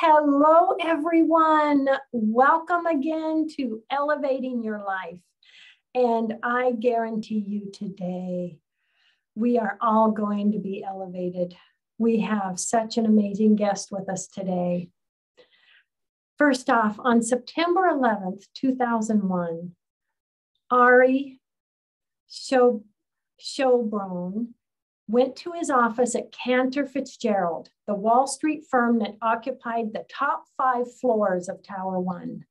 Hello, everyone. Welcome again to Elevating Your Life. And I guarantee you today, we are all going to be elevated. We have such an amazing guest with us today. First off, on September 11th, 2001, Ari Schonbrun went to his office at Cantor Fitzgerald, the Wall Street firm that occupied the top 5 floors of Tower 1.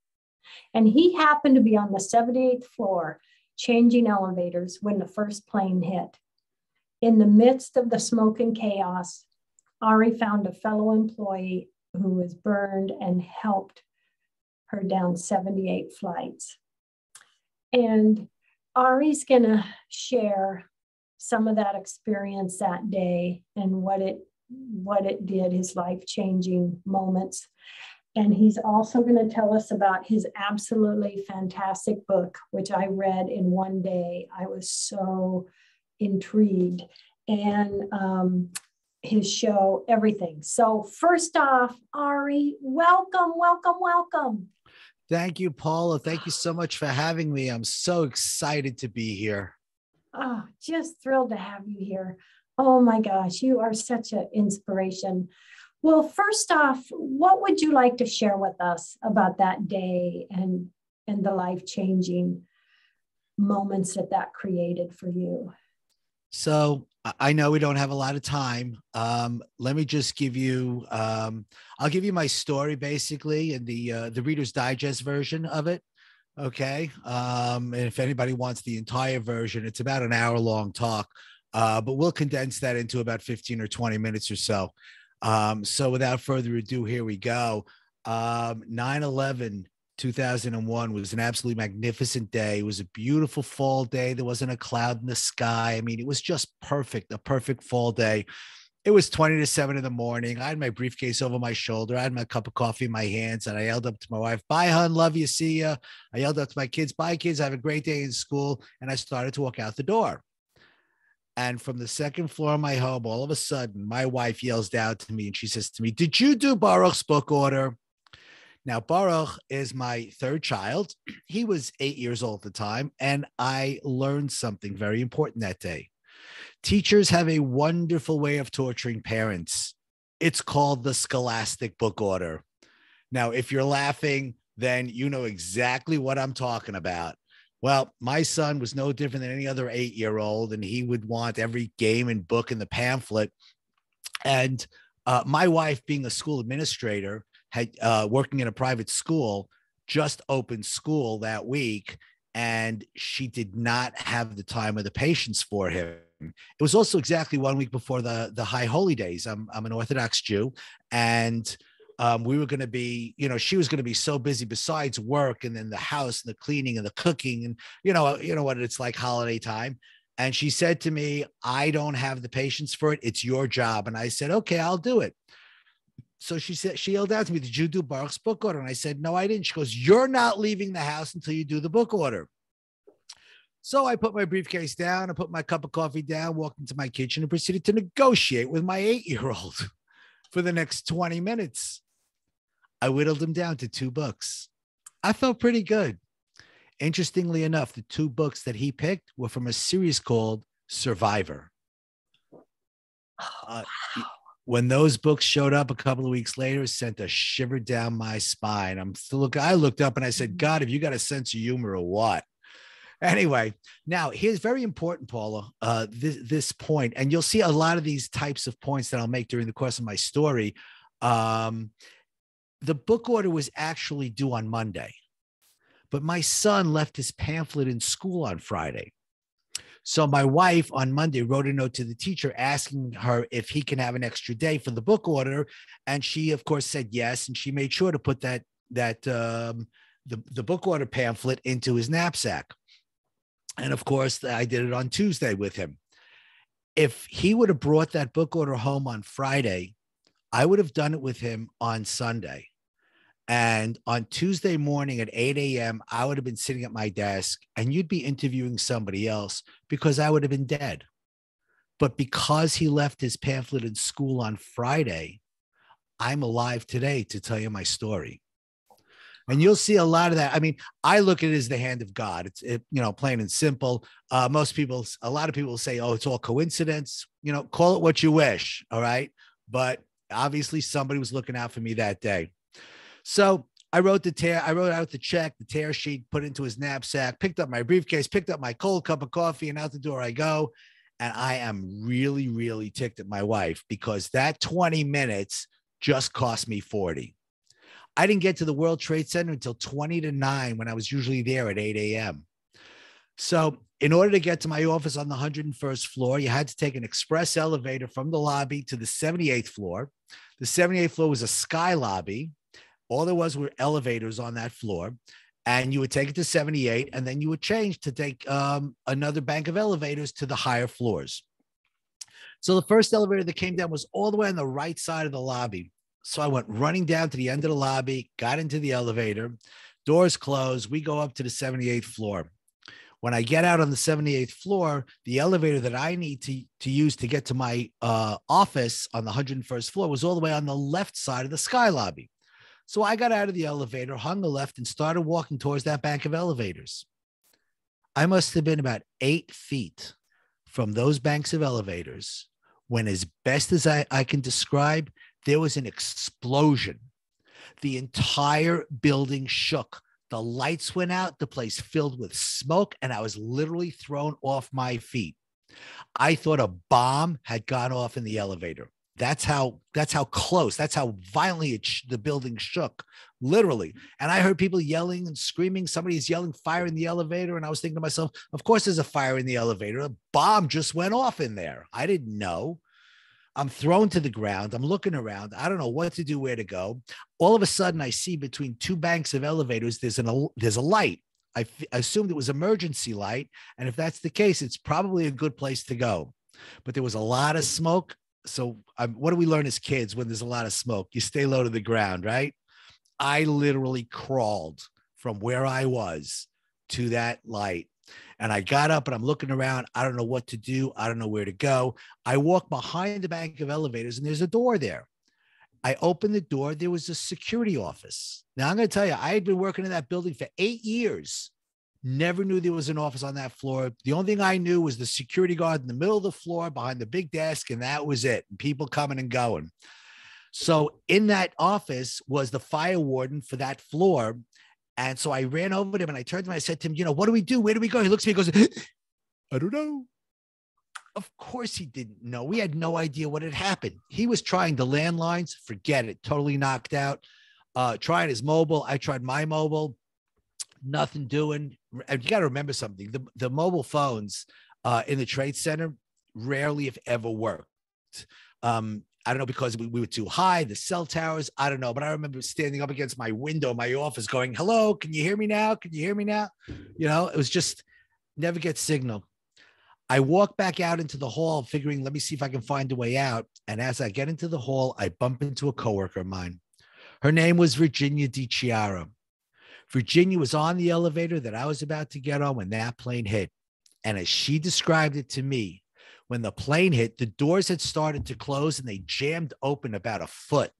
And he happened to be on the 78th floor, changing elevators when the first plane hit. In the midst of the smoke and chaos, Ari found a fellow employee who was burned and helped her down 78 flights. And Ari's gonna share some of that experience that day and what it did, his life-changing moments. And he's also going to tell us about his absolutely fantastic book, which I read in one day. I was so intrigued. And his show, everything. So first off, Ari, welcome, welcome, welcome. Thank you, Paula. Thank you so much for having me. I'm so excited to be here. Oh, just thrilled to have you here. Oh my gosh, you are such an inspiration. Well, first off, what would you like to share with us about that day and the life-changing moments that created for you? So I know we don't have a lot of time. Let me just give you, I'll give you my story basically in the Reader's Digest version of it. Okay. And if anybody wants the entire version, it's about an hour-long talk, but we'll condense that into about 15 or 20 minutes or so. So without further ado, here we go. 9/11, 2001 was an absolutely magnificent day. It was a beautiful fall day. There wasn't a cloud in the sky. I mean, it was just perfect, a perfect fall day. It was 20 to 7 in the morning. I had my briefcase over my shoulder. I had my cup of coffee in my hands, and I yelled up to my wife, "Bye, hon. Love you. See ya." I yelled up to my kids, "Bye, kids. Have a great day in school." And I started to walk out the door. And from the second floor of my home, all of a sudden, my wife yells down to me, and she says to me, "Did you do Baruch's book order?" Now, Baruch is my third child. He was 8 years old at the time, and I learned something very important that day. Teachers have a wonderful way of torturing parents. It's called the scholastic book order. Now, if you're laughing, then you know exactly what I'm talking about. Well, my son was no different than any other 8-year-old, and he would want every game and book in the pamphlet. And my wife, being a school administrator, had working in a private school, just opened school that week, and she did not have the time or the patience for him. It was also exactly 1 week before the High Holy Days. I'm an Orthodox Jew, and we were going to be, she was going to be so busy besides work and then the house and the cleaning and the cooking and you know what it's like holiday time. And she said to me, "I don't have the patience for it. It's your job." And I said, "Okay, I'll do it." So she yelled out to me, "Did you do Baruch's book order?" And I said, "No, I didn't." She goes, "You're not leaving the house until you do the book order." So I put my briefcase down, I put my cup of coffee down, walked into my kitchen and proceeded to negotiate with my 8-year-old for the next 20 minutes. I whittled him down to 2 books. I felt pretty good. Interestingly enough, the 2 books that he picked were from a series called Survivor. When those books showed up a couple of weeks later, it sent a shiver down my spine. I looked up and I said, "God, have you got a sense of humor or what?" Anyway, now here's very important, Paula, this point, and you'll see a lot of these types of points that I'll make during the course of my story. The book order was actually due on Monday, but my son left his pamphlet in school on Friday. So my wife on Monday wrote a note to the teacher asking her if he can have an extra day for the book order. And she, of course, said yes. And she made sure to put the book order pamphlet into his knapsack. And of course, I did it on Tuesday with him. If he would have brought that book order home on Friday, I would have done it with him on Sunday. And on Tuesday morning at 8 a.m., I would have been sitting at my desk and you'd be interviewing somebody else because I would have been dead. But because he left his pamphlet in school on Friday, I'm alive today to tell you my story. And you'll see a lot of that. I mean, I look at it as the hand of God. Plain and simple. A lot of people say, oh, it's all coincidence. Call it what you wish. All right. But obviously somebody was looking out for me that day. So I wrote out the check, the tear sheet, put it into his knapsack, picked up my briefcase, picked up my cold cup of coffee, and out the door I go. And I am really, really ticked at my wife because that 20 minutes just cost me 40. I didn't get to the World Trade Center until 20 to 9 when I was usually there at 8 a.m. So in order to get to my office on the 101st floor, you had to take an express elevator from the lobby to the 78th floor. The 78th floor was a sky lobby. All there were elevators on that floor, and you would take it to 78, and then you would change to take another bank of elevators to the higher floors. So the first elevator that came down was all the way on the right side of the lobby. So I went running down to the end of the lobby, got into the elevator, doors closed. We go up to the 78th floor. When I get out on the 78th floor, the elevator that I need to use to get to my office on the 101st floor was all the way on the left side of the sky lobby. So I got out of the elevator, hung a left, and started walking towards that bank of elevators. I must have been about 8 feet from those banks of elevators when, as best as I can describe, there was an explosion. The entire building shook. The lights went out, the place filled with smoke, and I was literally thrown off my feet. I thought a bomb had gone off in the elevator. That's how close, that's how violently the building shook, literally. And I heard people yelling and screaming. Somebody's yelling fire in the elevator. And I was thinking to myself, of course there's a fire in the elevator. A bomb just went off in there. I didn't know. I'm thrown to the ground. I'm looking around. I don't know what to do, where to go. All of a sudden I see between 2 banks of elevators, there's a light. I assumed it was emergency light. And if that's the case, it's probably a good place to go. But there was a lot of smoke. So what do we learn as kids when there's a lot of smoke? You stay low to the ground, right? I literally crawled from where I was to that light. And I got up and I'm looking around. I don't know what to do. I don't know where to go. I walk behind the bank of elevators and there's a door there. I opened the door. There was a security office. Now I'm going to tell you, I had been working in that building for 8 years. Never knew there was an office on that floor. The only thing I knew was the security guard in the middle of the floor behind the big desk, and that was it. And people coming and going. So in that office was the fire warden for that floor. And so I ran over to him and I turned to him. I said to him, what do we do? Where do we go? He looks at me and goes, I don't know. Of course he didn't know. We had no idea what had happened. He was trying the landlines. Forget it. Totally knocked out. Trying his mobile. I tried my mobile. Nothing doing. And you got to remember something. The mobile phones in the Trade Center rarely, if ever, worked. I don't know, because we were too high, the cell towers, I don't know. But I remember standing up against my window in my office going, hello, can you hear me now? Can you hear me now? It was just never get signal. I walk back out into the hall figuring, let me see if I can find a way out. And as I get into the hall, I bump into a coworker of mine. Her name was Virginia DiChiara. Virginia was on the elevator that I was about to get on when that plane hit. And as she described it to me, when the plane hit, the doors had started to close and they jammed open about a foot.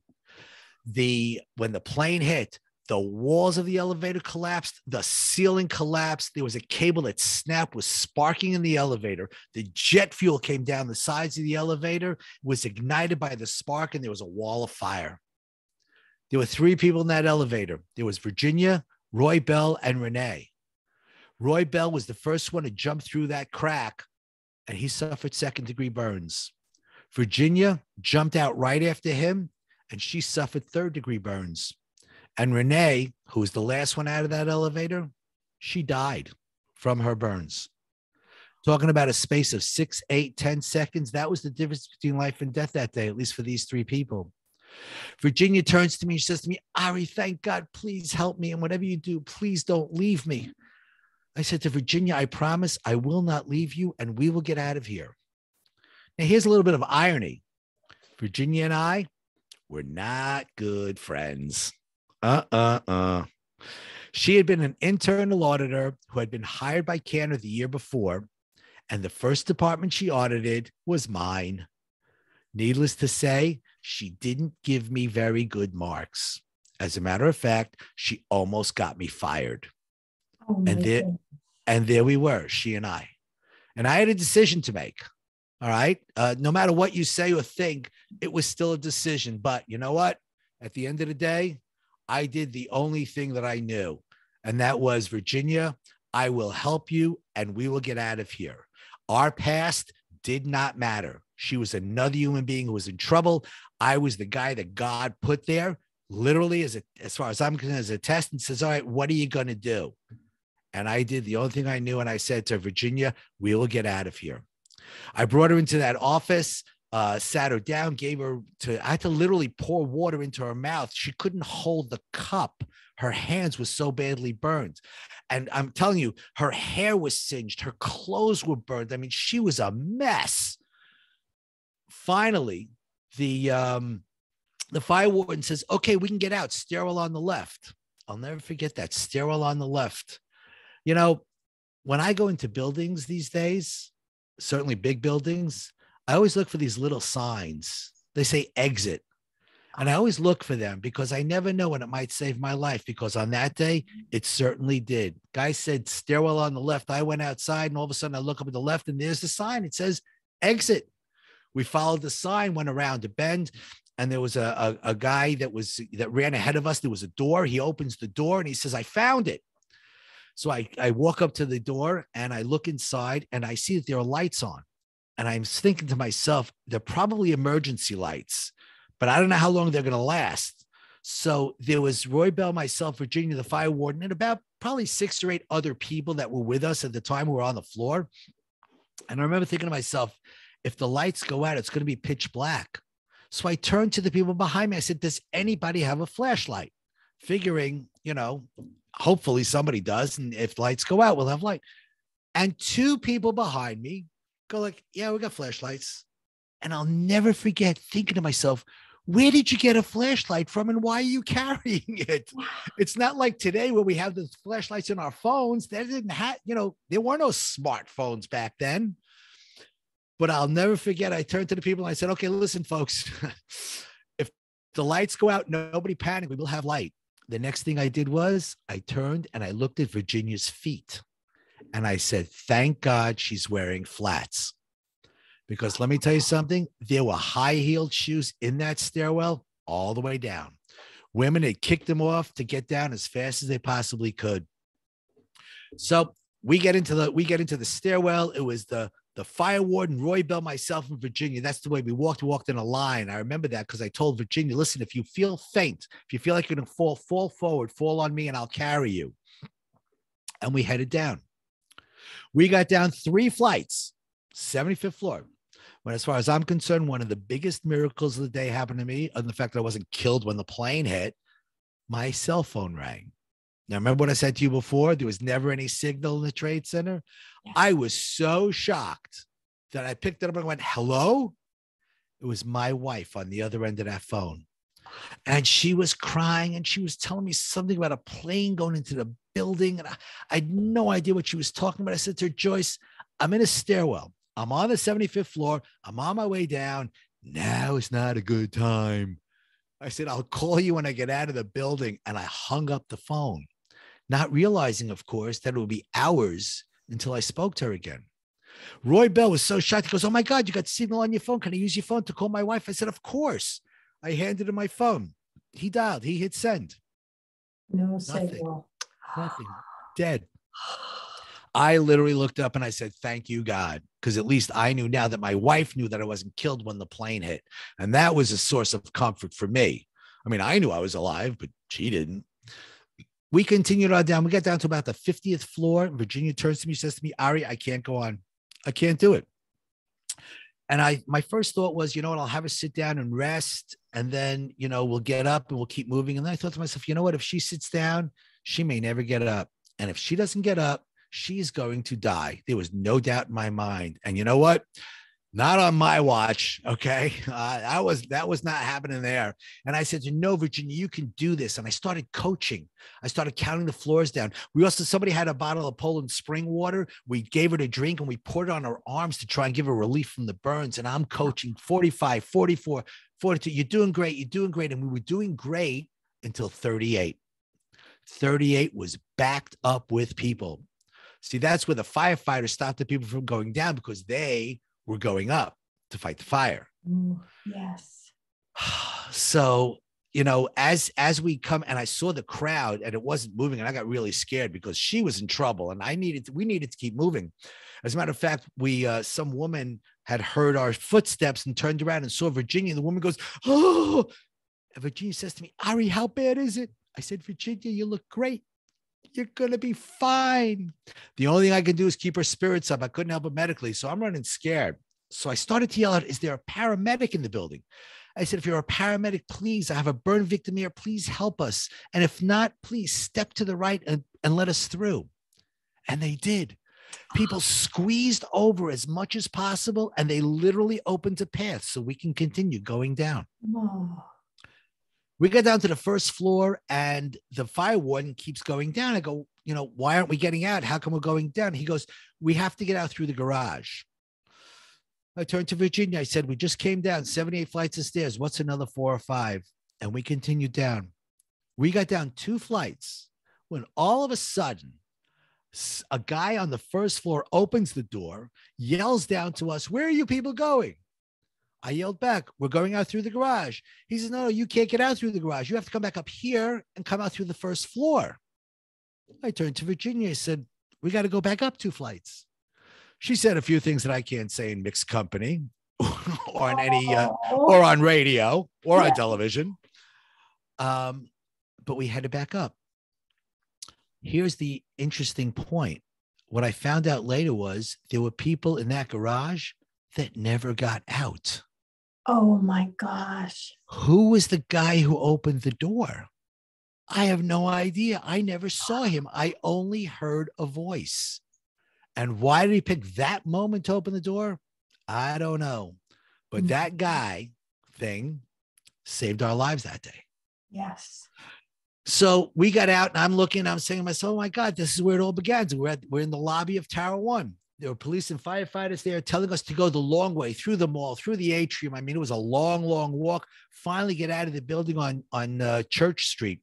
When the plane hit, the walls of the elevator collapsed, the ceiling collapsed. There was a cable that snapped, was sparking in the elevator. The jet fuel came down the sides of the elevator, was ignited by the spark, and there was a wall of fire. There were 3 people in that elevator. There was Virginia, Roy Bell, and Renee. Roy Bell was the first one to jump through that crack, and he suffered 2nd-degree burns. Virginia jumped out right after him, and she suffered 3rd-degree burns. And Renee, who was the last one out of that elevator, she died from her burns. Talking about a space of 6, 8, 10 seconds, that was the difference between life and death that day, at least for these 3 people. Virginia turns to me, she says to me, Ari, thank God, please help me. And whatever you do, please don't leave me. I said to Virginia, I promise I will not leave you and we will get out of here. Now, here's a little bit of irony. Virginia and I were not good friends. She had been an internal auditor who had been hired by Cantor the year before, and the first department she audited was mine. Needless to say, She didn't give me very good marks. As a matter of fact, she almost got me fired. Oh my goodness. And there we were, she and I. And I had a decision to make. All right. No matter what you say or think, it was still a decision. But you know what? At the end of the day, I did the only thing that I knew. And that was, Virginia, I will help you and we will get out of here. Our past did not matter. She was another human being who was in trouble. I was the guy that God put there, literally, as far as I'm concerned, as a test, and says, all right, what are you going to do? And I did the only thing I knew. And I said to her, Virginia, we will get out of here. I brought her into that office, sat her down, I had to literally pour water into her mouth. She couldn't hold the cup. Her hands were so badly burned. And I'm telling you, her hair was singed. Her clothes were burned. I mean, she was a mess. Finally, the fire warden says, okay, we can get out. Stairwell on the left. I'll never forget that. Stairwell on the left. You know, when I go into buildings these days, certainly big buildings, I always look for these little signs. They say exit. And I always look for them because I never know when it might save my life, because on that day, it certainly did. Guy said stairwell on the left. I went outside and all of a sudden I look up at the left and there's the sign. It says exit. We followed the sign, went around a bend, and there was a guy that ran ahead of us. There was a door. He opens the door and he says, I found it. So I walk up to the door and I look inside and I see that there are lights on. And I'm thinking to myself, they're probably emergency lights, but I don't know how long they're going to last. So there was Roy Bell, myself, Virginia, the fire warden, and about probably 6 or 8 other people that were with us at the time who were on the floor. And I remember thinking to myself, if the lights go out, it's going to be pitch black. So I turned to the people behind me. I said, does anybody have a flashlight? Figuring, you know, hopefully somebody does. And if lights go out, we'll have light. And 2 people behind me go like, yeah, we got flashlights. And I'll never forget thinking to myself, where did you get a flashlight from and why are you carrying it? It's not like today where we have the flashlights in our phones. They didn't have, you know, there were no smartphones back then. But I'll never forget, I turned to the people and I said, okay, listen, folks, if the lights go out, nobody panic, we will have light. The next thing I did was I turned and I looked at Virginia's feet and I said, thank God she's wearing flats. Because let me tell you something, there were high-heeled shoes in that stairwell all the way down. Women had kicked them off to get down as fast as they possibly could. So we get into the stairwell. It was the fire warden, Roy Bell, myself, and Virginia. That's the way we walked in a line. I remember that because I told Virginia, listen, if you feel faint, if you feel like you're going to fall forward, fall on me and I'll carry you. And we headed down. We got down 3 flights, 75th floor. But as far as I'm concerned, one of the biggest miracles of the day happened to me, other than the fact that I wasn't killed when the plane hit. My cell phone rang. Now, remember what I said to you before? There was never any signal in the Trade Center. Yes. I was so shocked that I picked it up and went, hello? It was my wife on the other end of that phone. And she was crying and she was telling me something about a plane going into the building. And I had no idea what she was talking about. I said to her, Joyce, I'm in a stairwell. I'm on the 75th floor. I'm on my way down. Now is not a good time. I said, I'll call you when I get out of the building. And I hung up the phone, not realizing, of course, that it would be hours until I spoke to her again. Roy Bell was so shocked. He goes, oh my God, you got signal on your phone. Can I use your phone to call my wife? I said, of course. I handed him my phone. He dialed. He hit send. No signal. Nothing. Dead. I literally looked up and I said, thank you, God. Because at least I knew now that my wife knew that I wasn't killed when the plane hit. And that was a source of comfort for me. I mean, I knew I was alive, but she didn't. We continued on down. We got down to about the 50th floor. Virginia turns to me, says to me, Ari, I can't go on. I can't do it. And my first thought was, you know what, I'll have her sit down and rest. And then, you know, we'll get up and we'll keep moving. And then I thought to myself, you know what, if she sits down, she may never get up. And if she doesn't get up, she's going to die. There was no doubt in my mind. And you know what? Not on my watch. Okay. That was not happening there. And I said, no, Virginia, you can do this. And I started coaching. I started counting the floors down. Somebody had a bottle of Poland spring water. We gave her to drink and we poured it on her arms to try and give her relief from the burns. And I'm coaching 45, 44, 42. You're doing great. You're doing great. And we were doing great until 38. 38 was backed up with people. See, that's where the firefighters stopped the people from going down because they were going up to fight the fire. Yes. So, you know, as we come, and I saw the crowd and it wasn't moving, and I got really scared because she was in trouble and we needed to keep moving. As a matter of fact, some woman had heard our footsteps and turned around and saw Virginia. And the woman goes, "Oh," and Virginia says to me, "Ari, how bad is it?" I said, "Virginia, you look great. You're going to be fine." The only thing I can do is keep her spirits up. I couldn't help it medically. So I'm running scared. So I started to yell out, "Is there a paramedic in the building?" I said, "If you're a paramedic, please, I have a burn victim here. Please help us. And if not, please step to the right and let us through." And they did. People squeezed over as much as possible, and they literally opened a path so we can continue going down. Oh. We got down to the first floor, and the fire warden keeps going down. I go, "You know, why aren't we getting out? How come we're going down?" He goes, "We have to get out through the garage." I turned to Virginia. I said, "We just came down 78 flights of stairs. What's another 4 or 5? And we continued down. We got down 2 flights when all of a sudden, a guy on the first floor opens the door, yells down to us, "Where are you people going?" I yelled back, "We're going out through the garage." He says, "No, you can't get out through the garage. You have to come back up here and come out through the first floor." I turned to Virginia. I said, "We got to go back up 2 flights." She said a few things that I can't say in mixed company or on or on radio or on television. But we had to back up. Here's the interesting point. What I found out later was there were people in that garage that never got out. Oh my gosh. Who was the guy who opened the door? I have no idea. I never saw him. I only heard a voice. And why did he pick that moment to open the door? I don't know. But that guy thing saved our lives that day. Yes. So we got out, and I'm looking, I'm saying to myself, "Oh my God, this is where it all began." So we're in the lobby of Tower 1. There were police and firefighters there telling us to go the long way through the mall, through the atrium. I mean, it was a long, long walk. Finally get out of the building on Church Street.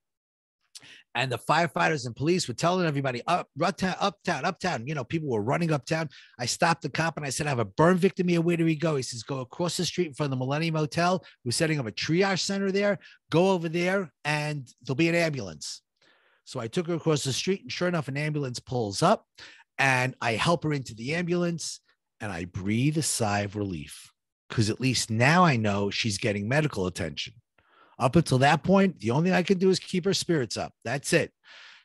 And the firefighters and police were telling everybody, uptown. You know, people were running uptown. I stopped the cop and I said, "I have a burn victim here. Where do we go?" He says, "Go across the street in front of the Millennium Hotel. We're setting up a triage center there. Go over there and there'll be an ambulance." So I took her across the street, and sure enough, an ambulance pulls up, and I help her into the ambulance, and I breathe a sigh of relief because at least now I know she's getting medical attention. Up until that point, the only thing I can do is keep her spirits up. That's it.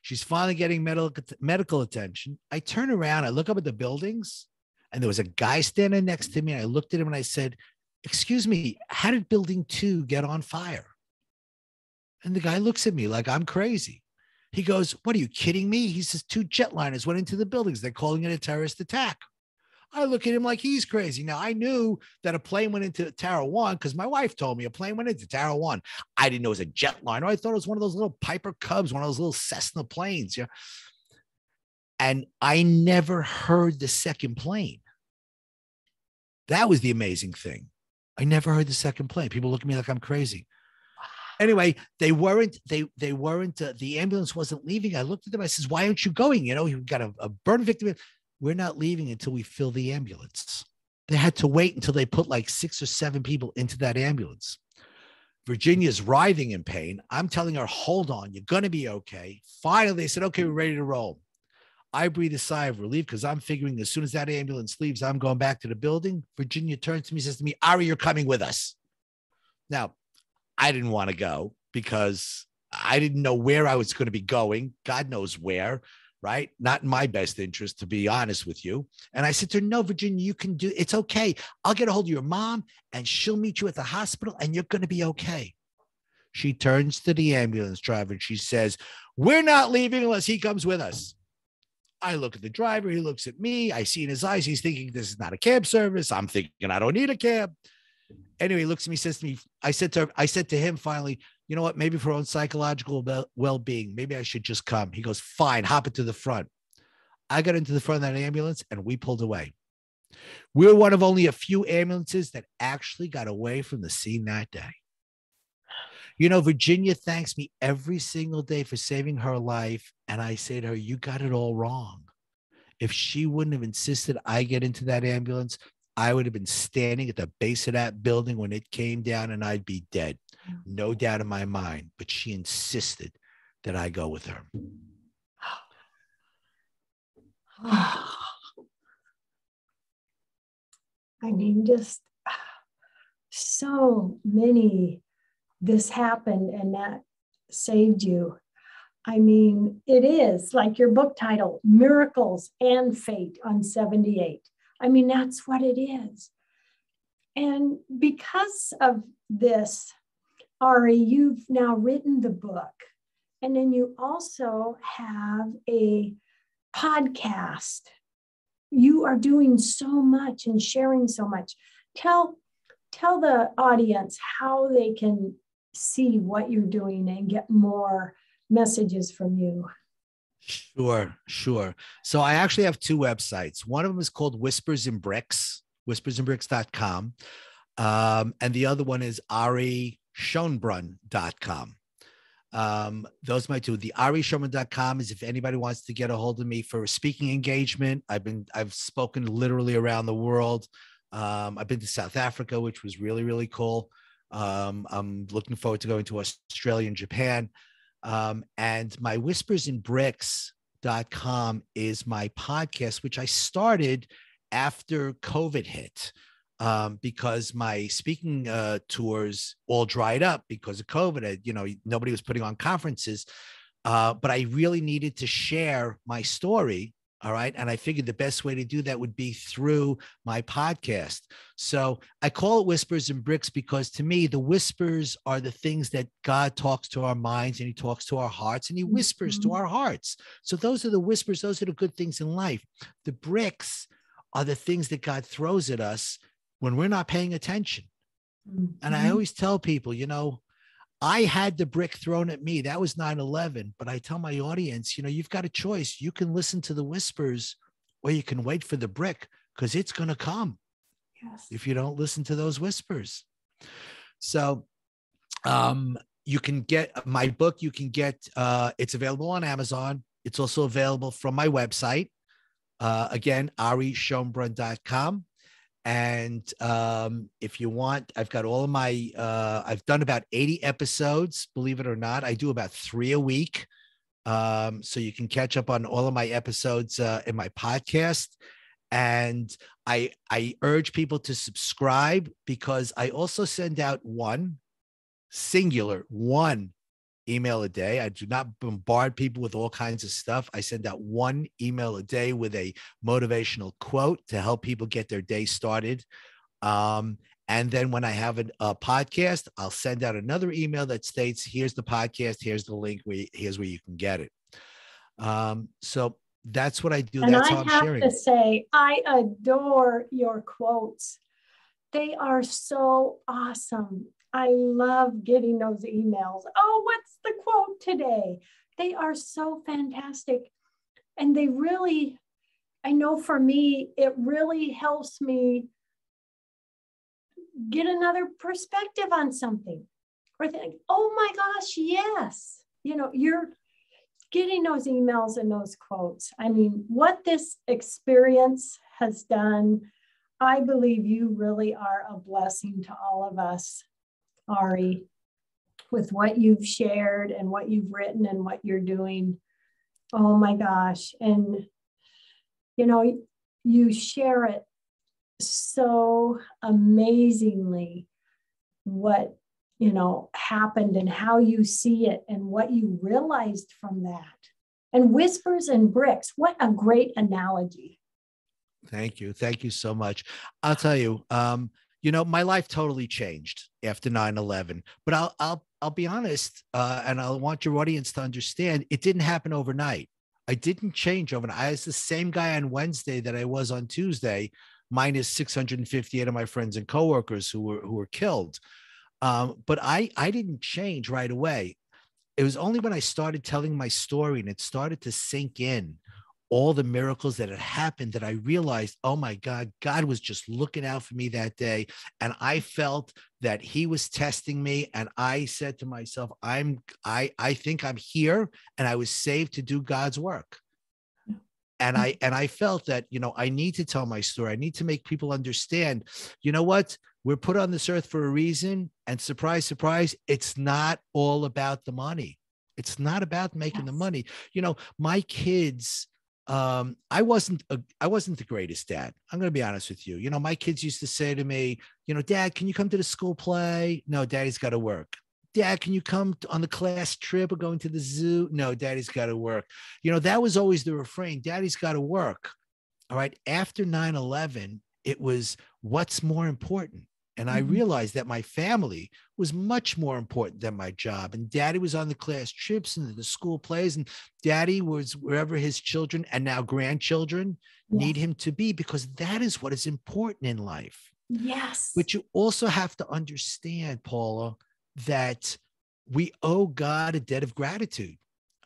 She's finally getting medical attention. I turn around, I look up at the buildings, and there was a guy standing next to me. And I looked at him and I said, "Excuse me, how did building 2 get on fire?" And the guy looks at me like I'm crazy. He goes, "What, are you kidding me?" He says, 2 jetliners went into the buildings. They're calling it a terrorist attack. I look at him like he's crazy. Now, I knew that a plane went into Tower 1 because my wife told me a plane went into Tower 1. I didn't know it was a jetliner. I thought it was one of those little Piper Cubs, one of those little Cessna planes. Yeah. And I never heard the second plane. That was the amazing thing. I never heard the second plane. People look at me like I'm crazy. Anyway, the ambulance wasn't leaving. I looked at them. I says, "Why aren't you going? You know, you've got a burn victim." "We're not leaving until we fill the ambulance." They had to wait until they put like 6 or 7 people into that ambulance. Virginia's writhing in pain. I'm telling her, "Hold on, you're going to be okay." Finally, they said, "Okay, we're ready to roll." I breathe a sigh of relief because I'm figuring as soon as that ambulance leaves, I'm going back to the building. Virginia turns to me and says to me, "Ari, you're coming with us." Now, I didn't want to go because I didn't know where I was going to be going. God knows where. Right? Not in my best interest, to be honest with you. And I said to her, "No, Virginia, you can do it. It's okay. I'll get a hold of your mom and she'll meet you at the hospital and you're going to be okay." She turns to the ambulance driver and she says, "We're not leaving unless he comes with us." I look at the driver. He looks at me. I see in his eyes, he's thinking this is not a cab service. I'm thinking I don't need a cab. Anyway, he looks at me, says to me, I said to him finally, "You know what? Maybe for our own psychological well-being, maybe I should just come." He goes, "Fine, hop into the front." I got into the front of that ambulance and we pulled away. We're one of only a few ambulances that actually got away from the scene that day. You know, Virginia thanks me every single day for saving her life. And I say to her, you got it all wrong. If she wouldn't have insisted I get into that ambulance, I would have been standing at the base of that building when it came down and I'd be dead. No doubt in my mind. But she insisted that I go with her. I mean, just so many, this happened and that saved you. I mean, it is like your book title, Miracles and Fate on 78. I mean, that's what it is. And because of this, Ari, you've now written the book. And then you also have a podcast. You are doing so much and sharing so much. Tell the audience how they can see what you're doing and get more messages from you. Sure. So I actually have two websites. One of them is called Whispers and Bricks, whispersandbricks.com. And the other one is Ari Schonbrun.com. Those are my two. The AriSchonbrun.com is if anybody wants to get a hold of me for a speaking engagement. I've spoken literally around the world. I've been to South Africa, which was really, really cool. I'm looking forward to going to Australia and Japan. And my whispersandbricks.com is my podcast, which I started after COVID hit. Because my speaking tours all dried up because of COVID. Nobody was putting on conferences, but I really needed to share my story. All right. And I figured the best way to do that would be through my podcast. So I call it Whispers and Bricks because to me, the whispers are the things that God talks to our minds and he talks to our hearts and he whispers to our hearts. So those are the whispers. Those are the good things in life. The bricks are the things that God throws at us when we're not paying attention. And I always tell people, I had the brick thrown at me. That was 9/11. But I tell my audience, you've got a choice. You can listen to the whispers or you can wait for the brick because it's going to come. Yes. If you don't listen to those whispers. So you can get my book. You can get, it's available on Amazon. It's also available from my website. Again, AriSchonbrun.com. And if you want, I've got all of my, I've done about 80 episodes, believe it or not. I do about 3 a week. So you can catch up on all of my episodes in my podcast. And I urge people to subscribe because I also send out one email a day. I do not bombard people with all kinds of stuff. I send out one email a day with a motivational quote to help people get their day started. And then when I have a podcast, I'll send out another email that states, here's the podcast, here's the link, here's where you can get it. So that's what I do. And that's how I'm sharing. I have to say, I adore your quotes. They are so awesome. I love getting those emails. Oh, what's the quote today? They are so fantastic. And they really, I know for me, it really helps me get another perspective on something. Or think, oh my gosh, yes. You're getting those emails and those quotes. I mean, what this experience has done, I believe you really are a blessing to all of us. Ari, with what you've shared and what you've written and what you're doing. Oh my gosh. And, you share it so amazingly what, happened and how you see it and what you realized from that. And Whispers and Bricks, what a great analogy. Thank you. Thank you so much. I'll tell you, my life totally changed after 9/11, but I'll be honest, and I want your audience to understand it didn't happen overnight. I didn't change overnight. I was the same guy on Wednesday that I was on Tuesday, minus 658 of my friends and coworkers who were killed. But I didn't change right away. It was only when I started telling my story and it started to sink in all the miracles that had happened, that I realized, oh my God, God was just looking out for me that day. And I felt that he was testing me. And I said to myself, I think I'm here, and I was saved to do God's work. And I felt that, I need to tell my story. I need to make people understand, you know what? We're put on this earth for a reason. And surprise, surprise, it's not all about the money. It's not about making the money. My kids, I wasn't the greatest dad. I'm going to be honest with you. My kids used to say to me, Dad, can you come to the school play? No, Daddy's got to work. Dad, can you come on the class trip or going to the zoo? No, Daddy's got to work. That was always the refrain. Daddy's got to work. All right. After 9/11, it was, what's more important? And I realized that my family was much more important than my job. And Daddy was on the class trips and the school plays, and Daddy was wherever his children and now grandchildren need him to be, because that is what is important in life. Yes. But you also have to understand, Paula, that we owe God a debt of gratitude.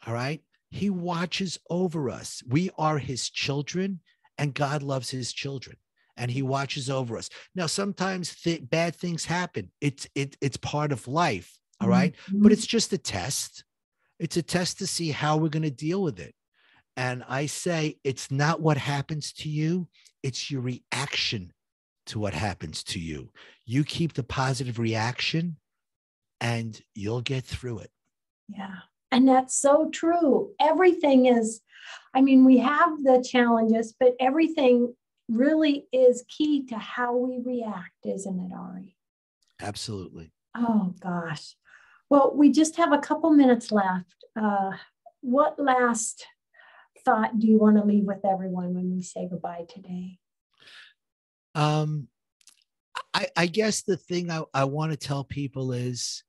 All right. He watches over us. We are his children, and God loves his children, and he watches over us. Now, sometimes bad things happen. It's part of life. All right. But it's just a test. It's a test to see how we're going to deal with it. And I say, it's not what happens to you. It's your reaction to what happens to you. You keep the positive reaction, and you'll get through it. Yeah. And that's so true. Everything is, we have the challenges, but everything really is key to how we react, isn't it, Ari? Absolutely. Oh, gosh. Well, we just have a couple minutes left. What last thought do you want to leave with everyone when we say goodbye today? I guess the thing I want to tell people is,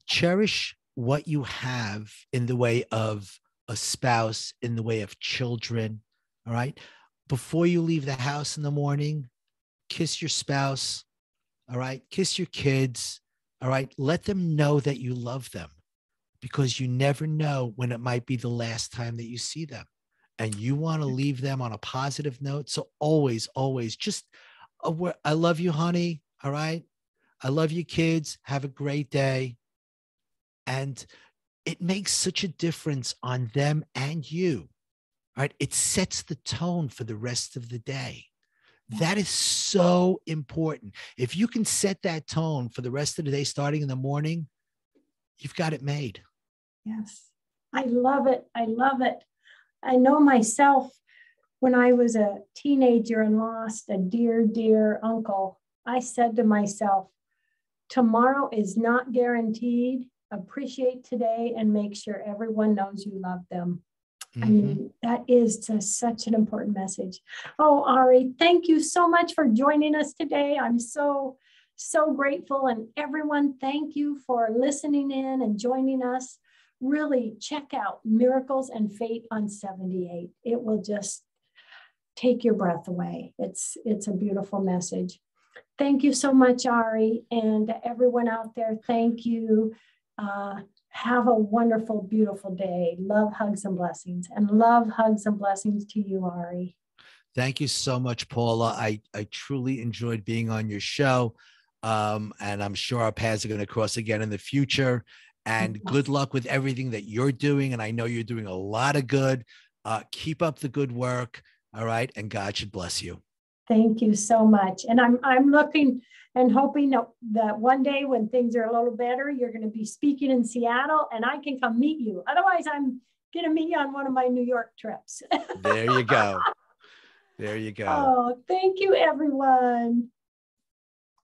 cherish what you have in the way of a spouse, in the way of children. All right. Before you leave the house in the morning, kiss your spouse. All right. Kiss your kids. All right. Let them know that you love them, because you never know when it might be the last time that you see them, and you want to leave them on a positive note. So always, always just, I love you, honey. All right. I love you, kids. Have a great day. And it makes such a difference on them and you. Right? It sets the tone for the rest of the day. That is so important. If you can set that tone for the rest of the day, starting in the morning, you've got it made. Yes. I love it. I love it. I know myself, when I was a teenager and lost a dear, dear uncle, I said to myself, tomorrow is not guaranteed. Appreciate today and make sure everyone knows you love them. That is just such an important message. Oh, Ari, thank you so much for joining us today. I'm so grateful. And everyone, thank you for listening in and joining us. Really check out Miracles and Fate on 78. It will just take your breath away. It's a beautiful message. Thank you so much, Ari, and everyone out there. Thank you. Have a wonderful, beautiful day. Love, hugs, and blessings. And love, hugs, and blessings to you, Ari. Thank you so much, Paula. I truly enjoyed being on your show. And I'm sure our paths are going to cross again in the future. And good luck with everything that you're doing. And I know you're doing a lot of good. Keep up the good work. All right. And God should bless you. Thank you so much. And I'm looking and hoping that one day when things are a little better, you're going to be speaking in Seattle and I can come meet you. Otherwise, I'm going to meet you on one of my New York trips. There you go. There you go. Oh, thank you, everyone.